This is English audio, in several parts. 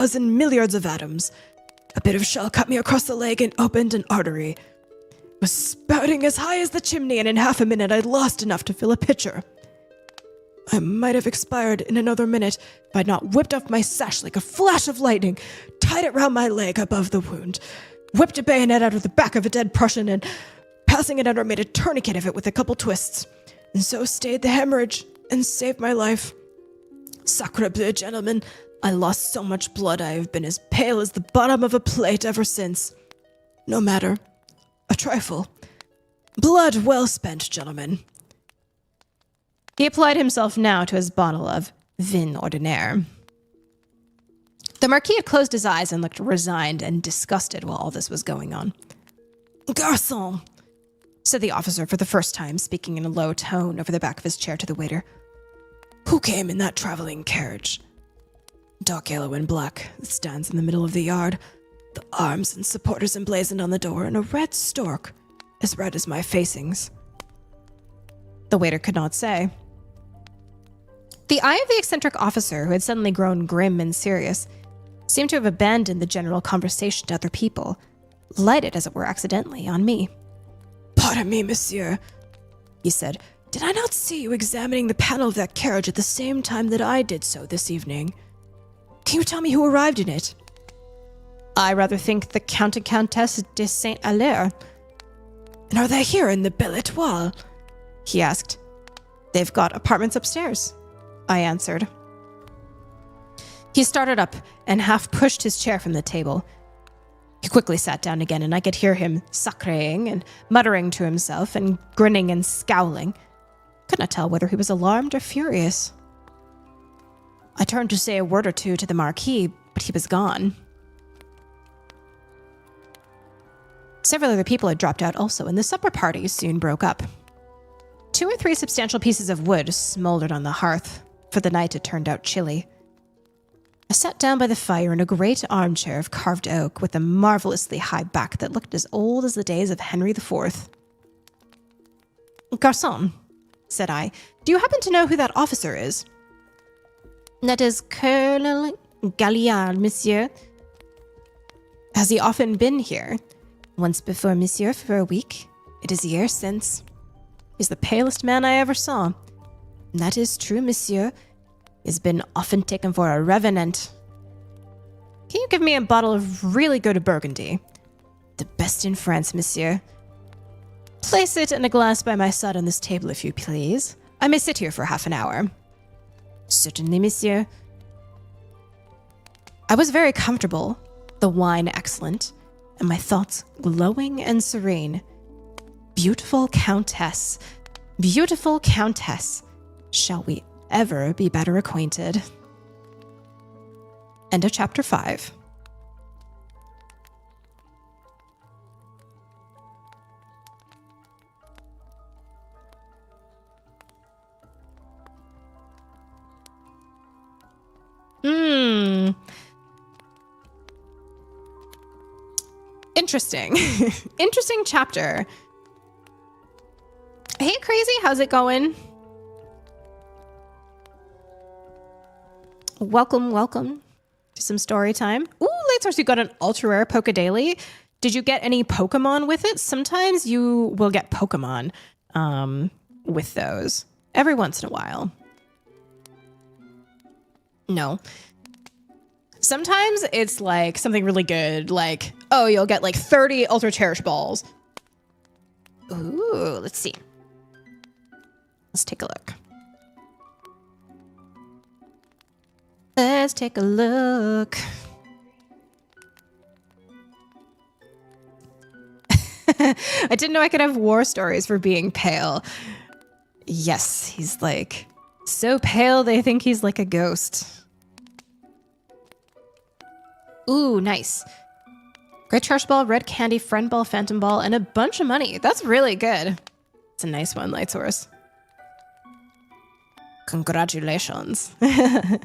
dozen milliards of atoms. A bit of shell cut me across the leg and opened an artery. It was spouting as high as the chimney, and in half a minute I'd lost enough to fill a pitcher. I might have expired in another minute if I'd not whipped off my sash like a flash of lightning, tied it round my leg above the wound, whipped a bayonet out of the back of a dead Prussian, and passing it under made a tourniquet of it with a couple twists, and so stayed the hemorrhage and saved my life. Sacre bleu, gentlemen, I lost so much blood I have been as pale as the bottom of a plate ever since. No matter. A trifle. Blood well spent, gentlemen. He applied himself now to his bottle of vin ordinaire. The Marquis had closed his eyes and looked resigned and disgusted while all this was going on. Garçon, said the officer for the first time, speaking in a low tone over the back of his chair to the waiter. Who came in that traveling carriage? Dark yellow and black, it stands in the middle of the yard, the arms and supporters emblazoned on the door, and a red stork, as red as my facings. The waiter could not say. The eye of the eccentric officer, who had suddenly grown grim and serious, seemed to have abandoned the general conversation to other people, lighted, as it were, accidentally on me. Pardon me, monsieur, he said. Did I not see you examining the panel of that carriage at the same time that I did so this evening? Can you tell me who arrived in it? I rather think the Count and Countess de Saint-Hilaire. And are they here in the Belle Étoile? He asked. They've got apartments upstairs, I answered. He started up and half pushed his chair from the table. He quickly sat down again, and I could hear him sacréing and muttering to himself and grinning and scowling. Could not tell whether he was alarmed or furious. I turned to say a word or two to the Marquis, but he was gone. Several other people had dropped out also, and the supper party soon broke up. 2 or 3 substantial pieces of wood smoldered on the hearth, for the night had turned out chilly. I sat down by the fire in a great armchair of carved oak with a marvelously high back that looked as old as the days of Henry IV. Garçon, said I, do you happen to know who that officer is? That is Colonel Galliard, monsieur. Has he often been here? Once before, monsieur, for a week. It is years since. He's the palest man I ever saw. That is true, monsieur. He's been often taken for a revenant. Can you give me a bottle of really good Burgundy? The best in France, monsieur. Place it in a glass by my side on this table, if you please. I may sit here for half an hour. Certainly, monsieur. I was very comfortable, the wine excellent, and my thoughts glowing and serene. Beautiful Countess, shall we ever be better acquainted? End of chapter 5. Interesting. Interesting chapter. Hey, Crazy, how's it going? Welcome to some story time. Ooh, Late Source, you got an ultra rare Pokédaily. Did you get any Pokemon with it? Sometimes you will get Pokemon with those every once in a while. No. Sometimes it's like something really good, like, oh, you'll get like 30 Ultra Cherish balls. Ooh, let's see. Let's take a look. Let's take a look. I didn't know I could have war stories for being pale. Yes, he's like so pale they think he's like a ghost. Ooh, nice. Great Trash Ball, Red Candy, Friend Ball, Phantom Ball, and a bunch of money. That's really good. It's a nice one, Light Source. Congratulations. I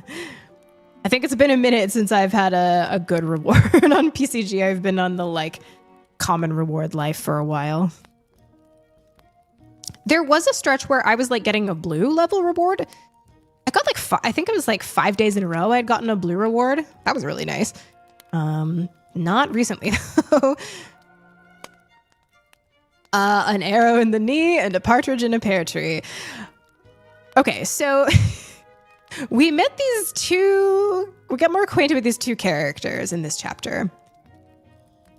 think it's been a minute since I've had a good reward on PCG. I've been on the like common reward life for a while. There was a stretch where I was like getting a blue level reward. I got like, I think it was like 5 days in a row I'd gotten a blue reward. That was really nice. Not recently though. An arrow in the knee and a partridge in a pear tree. Okay, so we got more acquainted with these two characters in this chapter.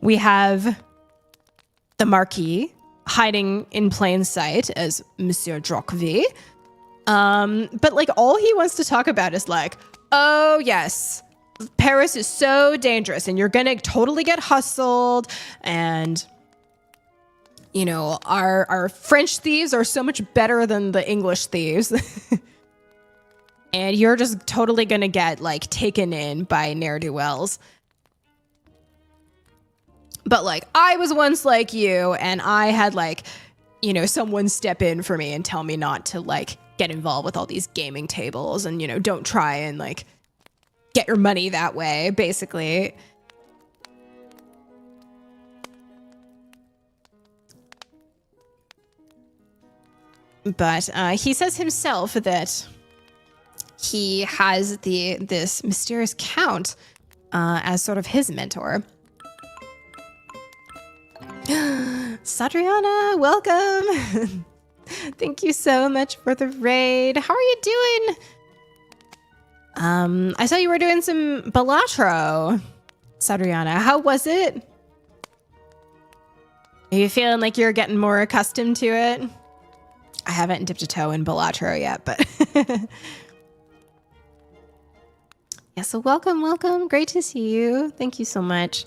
We have the Marquis hiding in plain sight as Monsieur Drocqueville. But like all he wants to talk about is like, oh yes, Paris is so dangerous and you're gonna totally get hustled, and you know, our French thieves are so much better than the English thieves. And you're just totally gonna get like taken in by ne'er-do-wells. But like, I was once like you, and I had like, you know, someone step in for me and tell me not to like get involved with all these gaming tables, and, you know, don't try and like get your money that way, basically. But he says himself that he has this mysterious count as sort of his mentor. Sadriana, welcome. Thank you so much for the raid. How are you doing? I saw you were doing some Balatro, Sadriana. How was it? Are you feeling like you're getting more accustomed to it? I haven't dipped a toe in Balatro yet, but yeah, so welcome. Great to see you. Thank you so much.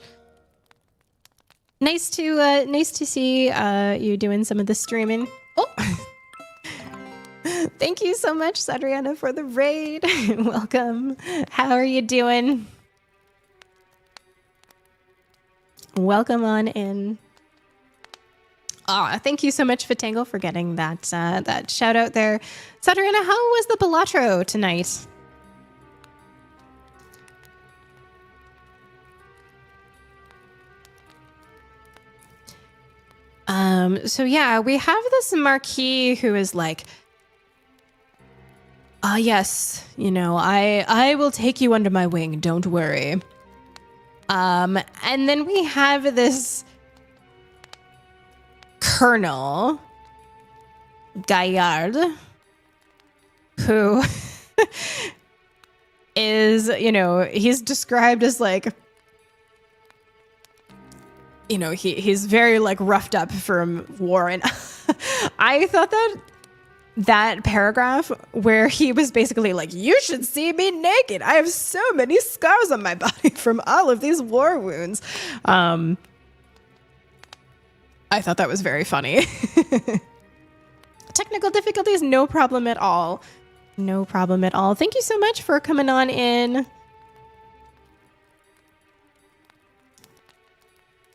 Nice to see you doing some of the streaming. Oh, thank you so much, Sadriana, for the raid. Welcome. How are you doing? Welcome on in. Thank you so much, Fatangle, for getting that shout out there. Sadriana, how was the Balatro tonight? So yeah, we have this Marquis who is like, yes, you know, I will take you under my wing, don't worry. And then we have this Colonel Gaillard, who is, you know, he's described as like, you know, he's very like roughed up from war. And I thought that paragraph where he was basically like, you should see me naked. I have so many scars on my body from all of these war wounds. I thought that was very funny. Technical difficulties, no problem at all. No problem at all. Thank you so much for coming on in.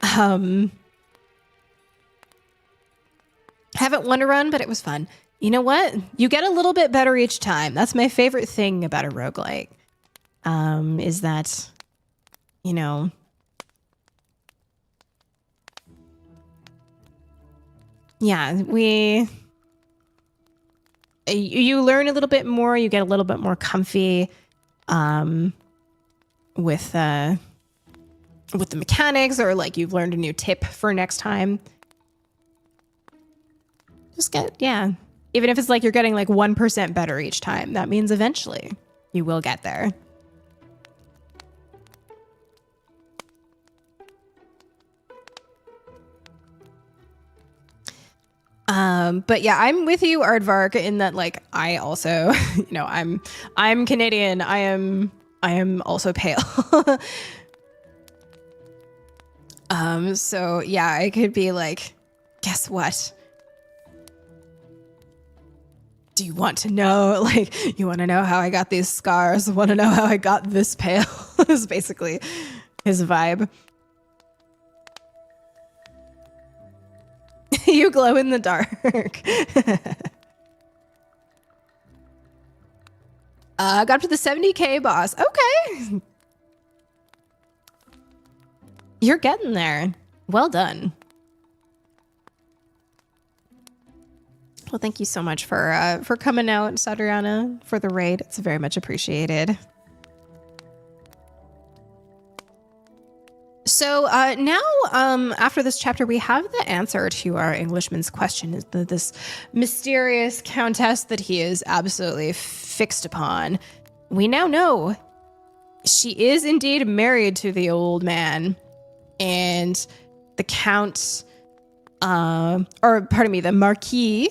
Haven't won a run, but it was fun. You know what? You get a little bit better each time. That's my favorite thing about a roguelike. Is that, you know, yeah, you learn a little bit more, you get a little bit more comfy with the mechanics, or like you've learned a new tip for next time. Just get, yeah. Even if it's like you're getting like 1% better each time, that means eventually you will get there. But yeah, I'm with you, Aardvark, in that like I also, you know, I'm Canadian. I am also pale. So yeah, I could be like, guess what? Do you want to know? Like, you want to know how I got these scars? Want to know how I got this pale? Is basically his vibe. You glow in the dark. Got up to the 70k boss. Okay. You're getting there. Well done. Well, thank you so much for coming out, Sadriana, for the raid. It's very much appreciated. So now, after this chapter, we have the answer to our Englishman's question. Is this mysterious countess that he is absolutely fixed upon? We now know she is indeed married to the old man, and the count, the Marquis,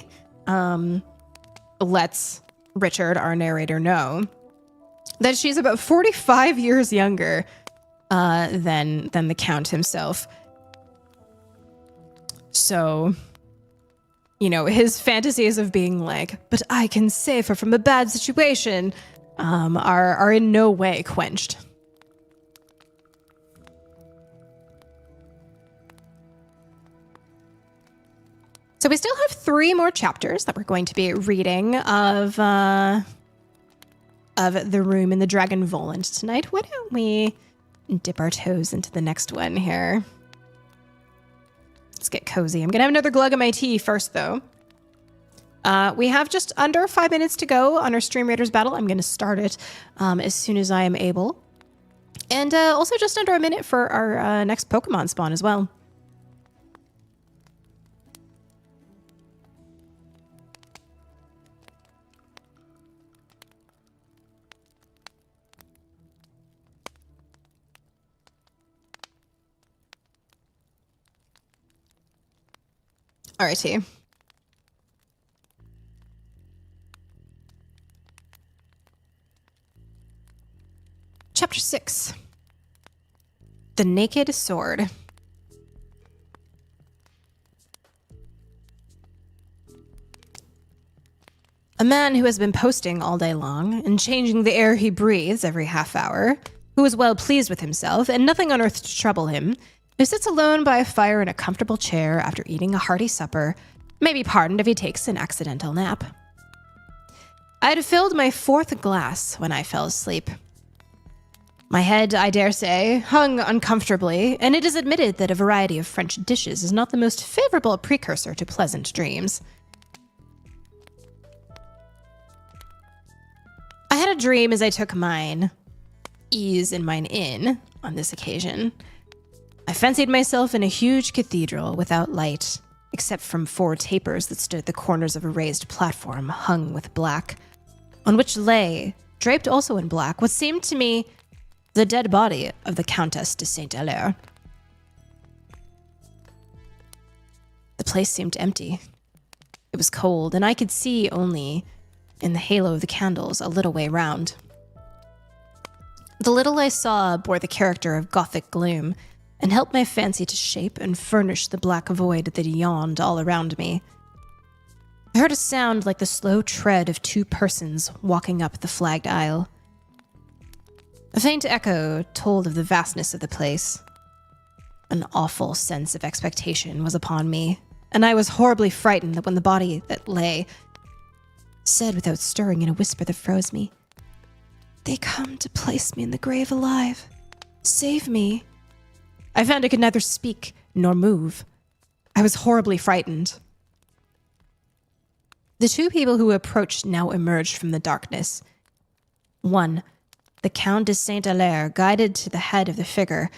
lets Richard, our narrator, know that she's about 45 years younger than the Count himself. So, his fantasies of being like, but I can save her from a bad situation, are in no way quenched. So we still have 3 more chapters that we're going to be reading of The Room in the Dragon Volant tonight. Why don't we dip our toes into the next one here? Let's get cozy. I'm going to have another glug of my tea first, though. We have just under 5 minutes to go on our Stream Raiders battle. I'm going to start it as soon as I am able. And also just under a minute for our next Pokemon spawn as well. Alrighty. Chapter 6. The Naked Sword. A man who has been posting all day long and changing the air he breathes every half hour, who is well pleased with himself and nothing on earth to trouble him, who sits alone by a fire in a comfortable chair after eating a hearty supper, may be pardoned if he takes an accidental nap. I had filled my 4th glass when I fell asleep. My head, I dare say, hung uncomfortably, and it is admitted that a variety of French dishes is not the most favorable precursor to pleasant dreams. I had a dream as I took mine ease in mine inn on this occasion. I fancied myself in a huge cathedral without light, except from 4 tapers that stood at the corners of a raised platform hung with black, on which lay, draped also in black, what seemed to me the dead body of the Countess de Saint-Hilaire. The place seemed empty. It was cold, and I could see only, in the halo of the candles, a little way round. The little I saw bore the character of Gothic gloom, and helped my fancy to shape and furnish the black void that yawned all around me. I heard a sound like the slow tread of 2 persons walking up the flagged aisle. A faint echo told of the vastness of the place. An awful sense of expectation was upon me, and I was horribly frightened that when the body that lay said without stirring in a whisper that froze me, "They come to place me in the grave alive. Save me." I found I could neither speak nor move. I was horribly frightened. The 2 people who approached now emerged from the darkness. One, the Count de Saint-Hilaire, guided to the head of the figure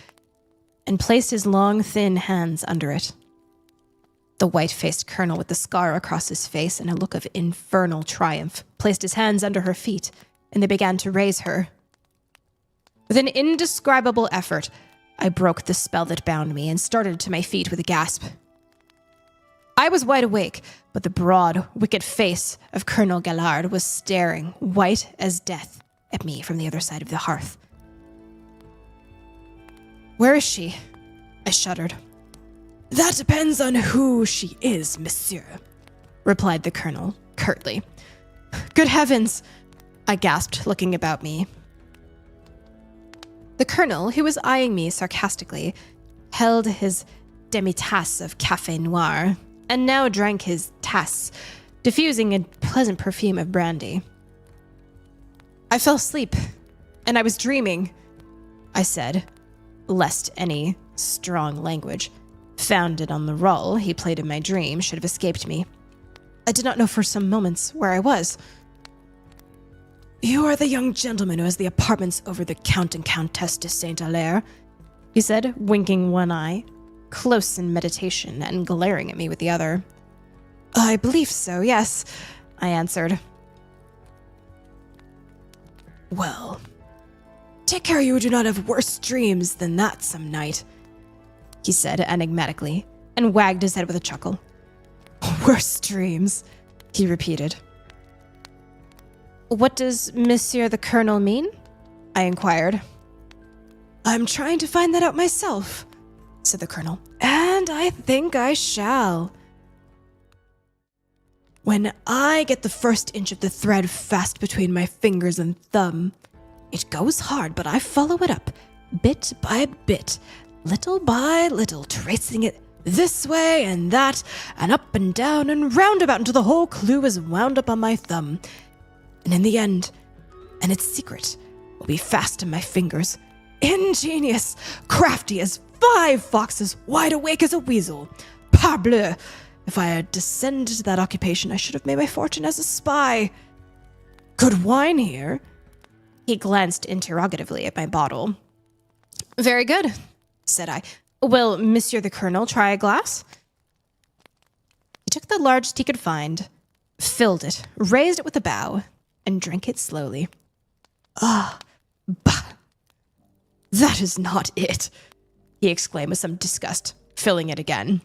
and placed his long, thin hands under it. The white-faced colonel with the scar across his face and a look of infernal triumph placed his hands under her feet, and they began to raise her. With an indescribable effort, I broke the spell that bound me and started to my feet with a gasp. I was wide awake, but the broad, wicked face of Colonel Gallard was staring, white as death, at me from the other side of the hearth. "Where is she?" I shuddered. "That depends on who she is, monsieur," replied the colonel, curtly. "Good heavens!" I gasped, looking about me. The colonel, who was eyeing me sarcastically, held his demi-tasse of café noir, and now drank his tasse, diffusing a pleasant perfume of brandy. "I fell asleep, and I was dreaming," I said, lest any strong language founded on the role he played in my dream should have escaped me. I did not know for some moments where I was. You are the young gentleman who has the apartments over the Count and Countess de Saint-Hilaire, He said, winking one eye, close in meditation and glaring at me with the other. I believe so, yes, I answered. Well, take care you do not have worse dreams than that some night, he said enigmatically, and wagged his head with a chuckle. Worse dreams, he repeated. What does Monsieur the Colonel mean? I inquired. I'm trying to find that out myself, said the Colonel, and I think I shall. When I get the first inch of the thread fast between my fingers and thumb, it goes hard, but I follow it up, bit by bit, little by little, tracing it this way and that, and up and down and roundabout until the whole clue is wound up on my thumb. And in the end, and its secret will be fast in my fingers, ingenious, crafty as 5 foxes, wide awake as a weasel. Parbleu! If I had descended to that occupation, I should have made my fortune as a spy. Good wine here? He glanced interrogatively at my bottle. Very good, said I. Will Monsieur the Colonel try a glass? He took the largest he could find, filled it, raised it with a bow, and drank it slowly. Ah, bah! That is not it, he exclaimed with some disgust, filling it again.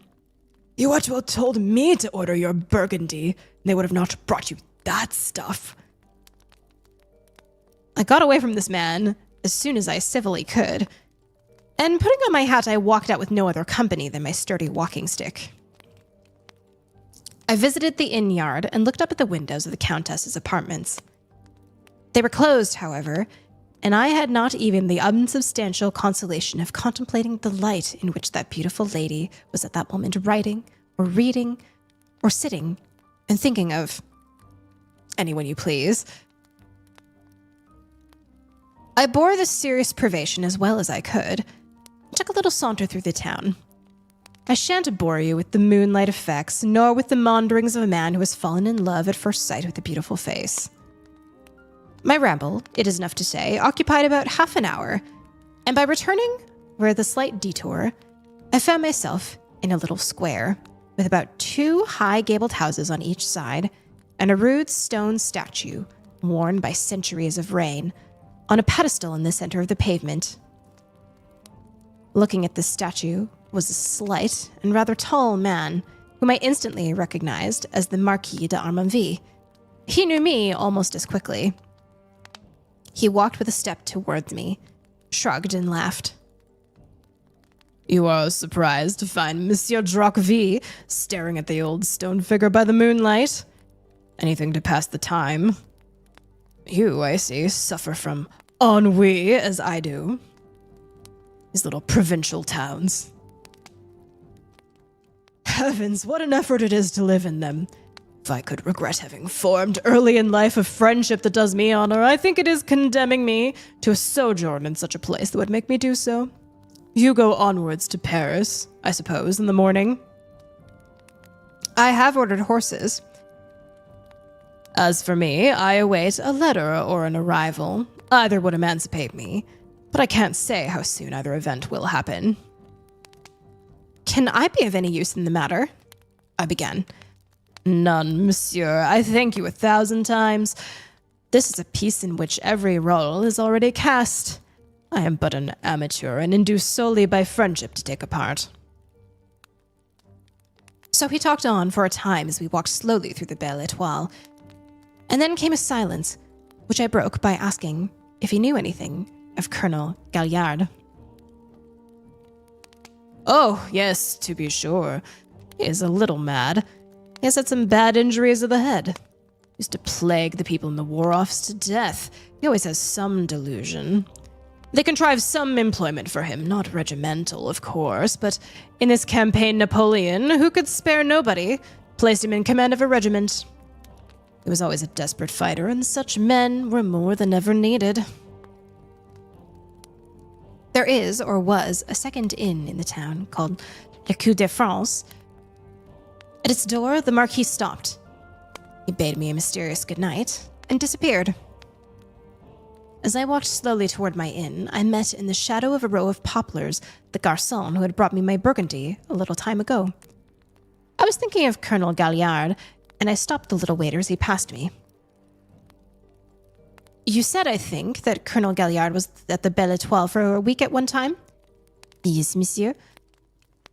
You ought to have told me to order your burgundy. They would have not brought you that stuff. I got away from this man as soon as I civilly could, and putting on my hat, I walked out with no other company than my sturdy walking stick. I visited the inn yard and looked up at the windows of the Countess's apartments. They were closed, however, and I had not even the unsubstantial consolation of contemplating the light in which that beautiful lady was at that moment writing, or reading, or sitting, and thinking of anyone you please. I bore this serious privation as well as I could, and took a little saunter through the town. I shan't bore you with the moonlight effects, nor with the maunderings of a man who has fallen in love at first sight with a beautiful face. My ramble, it is enough to say, occupied about half an hour, and by returning, with a slight detour, I found myself in a little square, with about 2 high-gabled houses on each side, and a rude stone statue, worn by centuries of rain, on a pedestal in the center of the pavement. Looking at this statue was a slight and rather tall man, whom I instantly recognized as the Marquis de Armenville. He knew me almost as quickly. He walked with a step towards me, shrugged and laughed. You are surprised to find Monsieur Droqueville staring at the old stone figure by the moonlight? Anything to pass the time? You, I see, suffer from ennui as I do. These little provincial towns. Heavens, what an effort it is to live in them. If I could regret having formed early in life a friendship that does me honor, I think it is condemning me to a sojourn in such a place that would make me do so. You go onwards to Paris, I suppose, in the morning. I have ordered horses. As for me, I await a letter or an arrival. Either would emancipate me, but I can't say how soon either event will happen. Can I be of any use in the matter? I began. None, monsieur. I thank you 1,000 times. This is a piece in which every role is already cast. I am but an amateur and induced solely by friendship to take a part. So he talked on for a time as we walked slowly through the Belle Étoile, and then came a silence, which I broke by asking if he knew anything of Colonel Galliard. Oh, yes, to be sure. He is a little mad. He has had some bad injuries of the head. Used to plague the people in the War Office to death. He always has some delusion. They contrived some employment for him, not regimental, of course, but in this campaign Napoleon, who could spare nobody, placed him in command of a regiment. He was always a desperate fighter, and such men were more than ever needed. There is, or was, a second inn in the town called Le Coup de France. At its door, the Marquis stopped, He bade me a mysterious goodnight and disappeared. As I walked slowly toward my inn, I met in the shadow of a row of poplars the garçon who had brought me my burgundy a little time ago. I was thinking of Colonel Galliard, and I stopped the little waiter as he passed me. You said, I think, that Colonel Galliard was at the Belle Étoile for a week at one time? Yes, monsieur.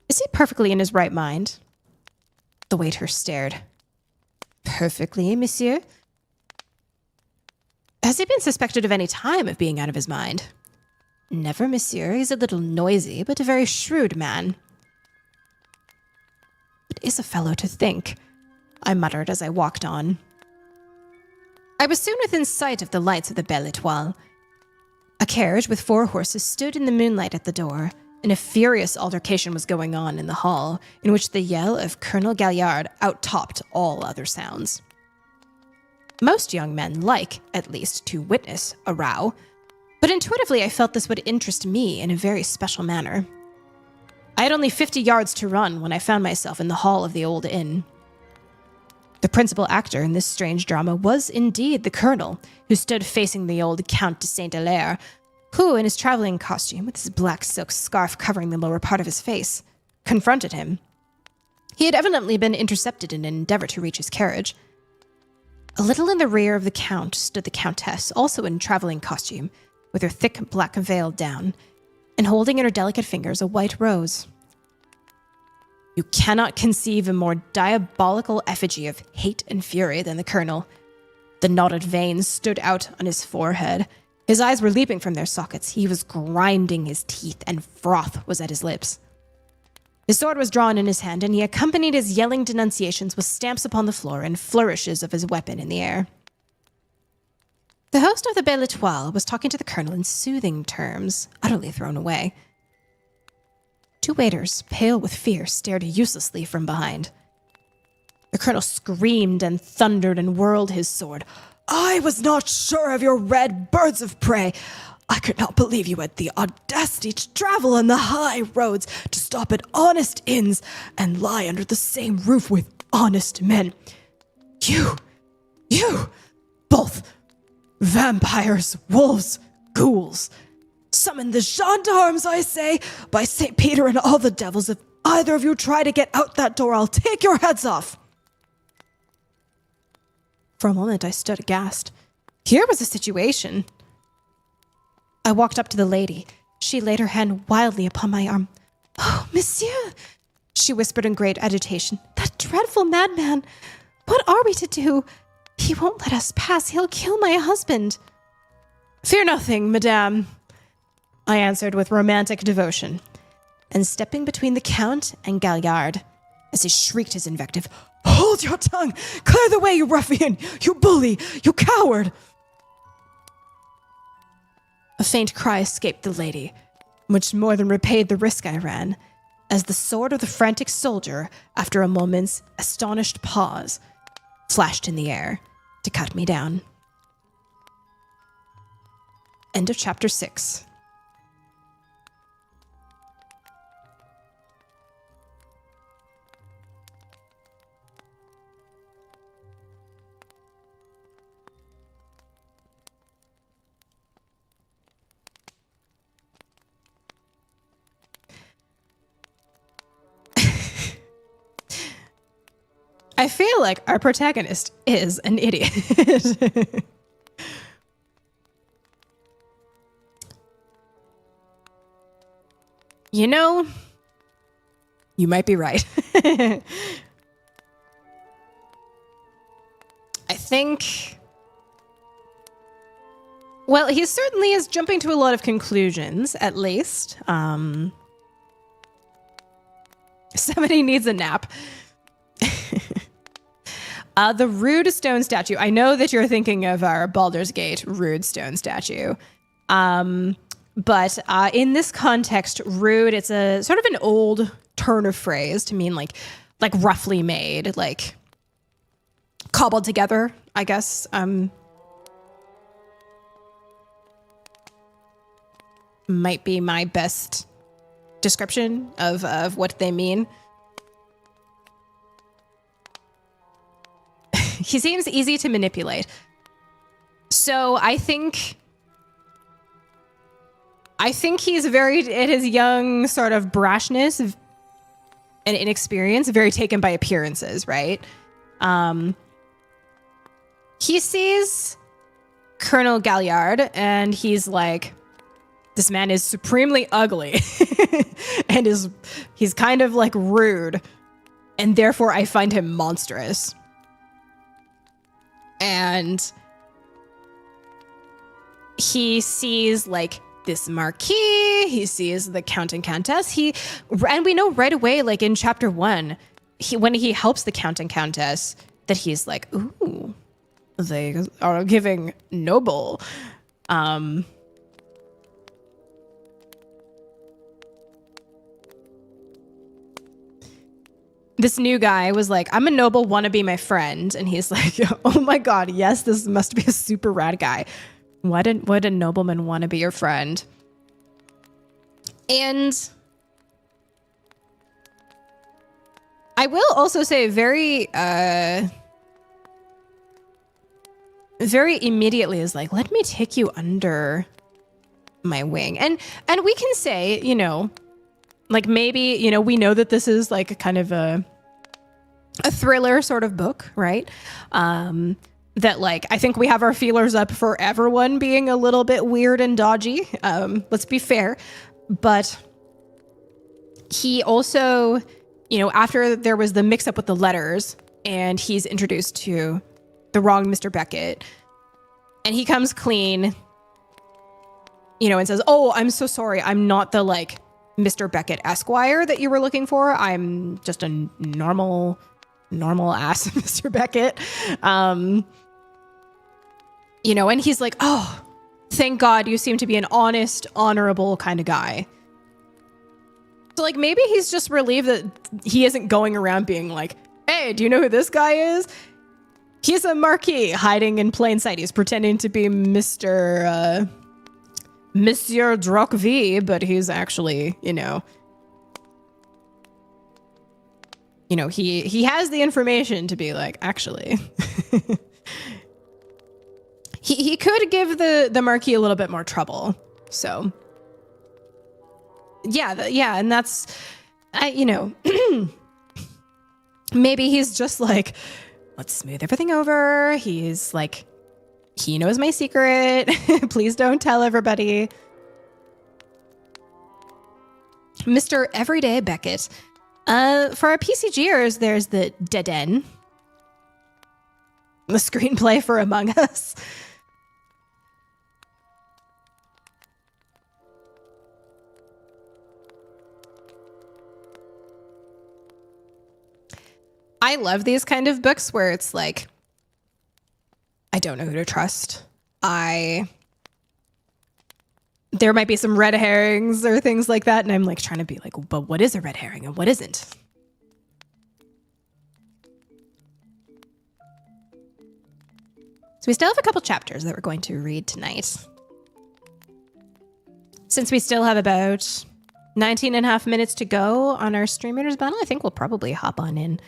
Is he perfectly in his right mind? The waiter stared. Perfectly, monsieur. Has he been suspected of any time of being out of his mind? Never, monsieur. He's a little noisy, but a very shrewd man. What is a fellow to think? I muttered as I walked on. I was soon within sight of the lights of the Belle Étoile. A carriage with 4 horses stood in the moonlight at the door, and a furious altercation was going on in the hall, in which the yell of Colonel Galliard out-topped all other sounds. Most young men like, at least, to witness a row, but intuitively I felt this would interest me in a very special manner. I had only 50 yards to run when I found myself in the hall of the old inn. The principal actor in this strange drama was indeed the colonel, who stood facing the old Count de Saint-Hilaire, who, in his traveling costume, with his black silk scarf covering the lower part of his face, confronted him. He had evidently been intercepted in an endeavor to reach his carriage. A little in the rear of the count stood the countess, also in traveling costume, with her thick black veil down, and holding in her delicate fingers a white rose. You cannot conceive a more diabolical effigy of hate and fury than the colonel. The knotted veins stood out on his forehead. His eyes were leaping from their sockets. He was grinding his teeth, and froth was at his lips. His sword was drawn in his hand, and he accompanied his yelling denunciations with stamps upon the floor and flourishes of his weapon in the air. The host of the Belle Étoile was talking to the colonel in soothing terms, utterly thrown away. 2 waiters, pale with fear, stared uselessly from behind. The colonel screamed and thundered and whirled his sword. I was not sure of your red birds of prey. I could not believe you had the audacity to travel on the high roads, to stop at honest inns, and lie under the same roof with honest men. You, both vampires, wolves, ghouls. Summon the gendarmes, I say! By St. Peter and all the devils, if either of you try to get out that door, I'll take your heads off! For a moment, I stood aghast. Here was a situation. I walked up to the lady. She laid her hand wildly upon my arm. Oh, monsieur, she whispered in great agitation. That dreadful madman! What are we to do? He won't let us pass. He'll kill my husband. Fear nothing, madame, I answered with romantic devotion, and stepping between the Count and Galliard, as he shrieked his invective, Hold your tongue! Clear the way, you ruffian! You bully! You coward! A faint cry escaped the lady, which more than repaid the risk I ran, as the sword of the frantic soldier, after a moment's astonished pause, flashed in the air to cut me down. End of chapter 6. I feel like our protagonist is an idiot. You know, you might be right. I think... Well, he certainly is jumping to a lot of conclusions, at least. Somebody needs a nap. The rude stone statue. I know that you're thinking of our Baldur's Gate rude stone statue. But in this context, rude, it's a sort of an old turn of phrase to mean like roughly made, like cobbled together, I guess. Might be my best description of what they mean. he seems easy to manipulate. So I think he's very, in his young sort of brashness and inexperience, very taken by appearances, right? He sees Colonel Galliard and he's like, this man is supremely ugly and he's kind of like rude, and therefore I find him monstrous. And he sees like this marquis, he sees the count and countess, and we know right away, like in chapter 1, when he helps the count and countess, that he's like, ooh, they are giving noble. This new guy was like, I'm a noble, wanna be my friend. And he's like, oh my God, yes, this must be a super rad guy. Would a nobleman want to be your friend? And I will also say very immediately is like, let me take you under my wing. And we can say, you know, like maybe, you know, we know that this is like a kind of a thriller sort of book, right? That like, I think we have our feelers up for everyone being a little bit weird and dodgy. Let's be fair. But he also, you know, after there was the mix up with the letters and he's introduced to the wrong Mr. Beckett, and he comes clean, you know, and says, oh, I'm so sorry. I'm not the like Mr. Beckett Esquire that you were looking for. I'm just a normal ass Mr. Beckett. You know, and he's like, oh, thank God you seem to be an honest, honorable kind of guy. So like maybe he's just relieved that he isn't going around being like, hey, do you know who this guy is? He's a marquis hiding in plain sight. He's pretending to be Monsieur Drocqueville, but he's actually, you know, he has the information to be like, actually. He could give the Marquis a little bit more trouble. So, yeah, and that's, you know, maybe he's just like, let's smooth everything over. He's like, he knows my secret. Please don't tell everybody. Mr. Everyday Beckett. For our PCGers, there's the Dead End, the screenplay for Among Us. I love these kind of books where it's like, I don't know who to trust. There might be some red herrings or things like that, and I'm like trying to be like, but what is a red herring and what isn't? So we still have a couple chapters that we're going to read tonight. Since we still have about 19 and a half minutes to go on our Stream Readers Battle, I think we'll probably hop on in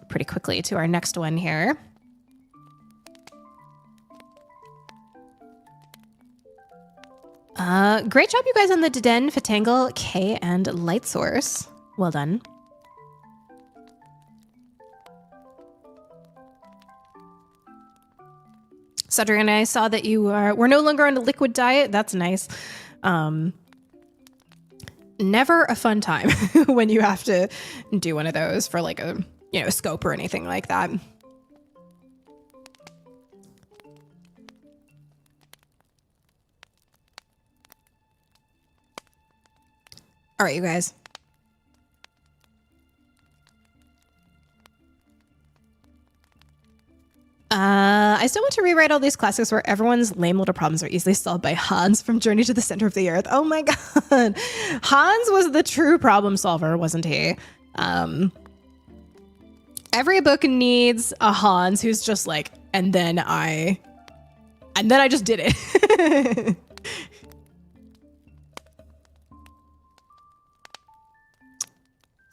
pretty quickly to our next one here. Great job, you guys, on the Deden, Fatangle, K, and Light Source. Well done. Cedric and I saw that we're no longer on a liquid diet. That's nice. Never a fun time when you have to do one of those for like a, you know, scope or anything like that. All right, you guys. I still want to rewrite all these classics where everyone's lame little problems are easily solved by Hans from Journey to the Center of the Earth. Oh my God. Hans was the true problem solver, wasn't he? Every book needs a Hans who's just like, and then I just did it.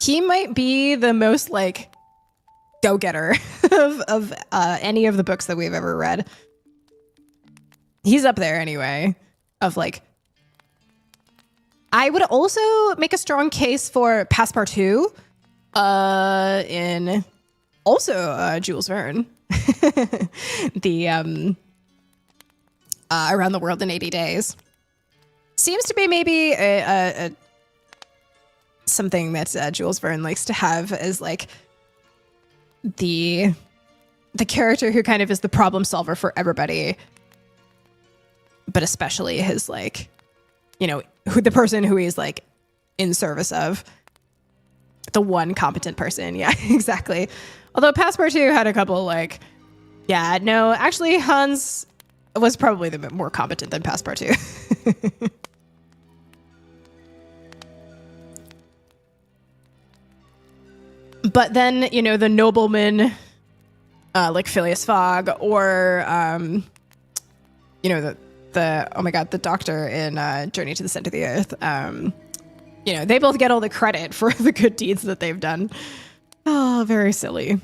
He might be the most like go-getter of any of the books that we've ever read. He's up there anyway, of like, I would also make a strong case for Passepartout in also Jules Verne. The Around the World in 80 Days. Seems to be maybe a something that Jules Verne likes to have as like the character who kind of is the problem solver for everybody, but especially his like, you know, the person who he's like in service of, the one competent person. Yeah, exactly. Although Passepartout had a couple like, yeah, no, actually Hans was probably the more competent than Passepartout. But then, you know, the nobleman, like Phileas Fogg, or, you know, oh my God, the doctor in Journey to the Center of the Earth, you know, they both get all the credit for the good deeds that they've done. Oh, very silly.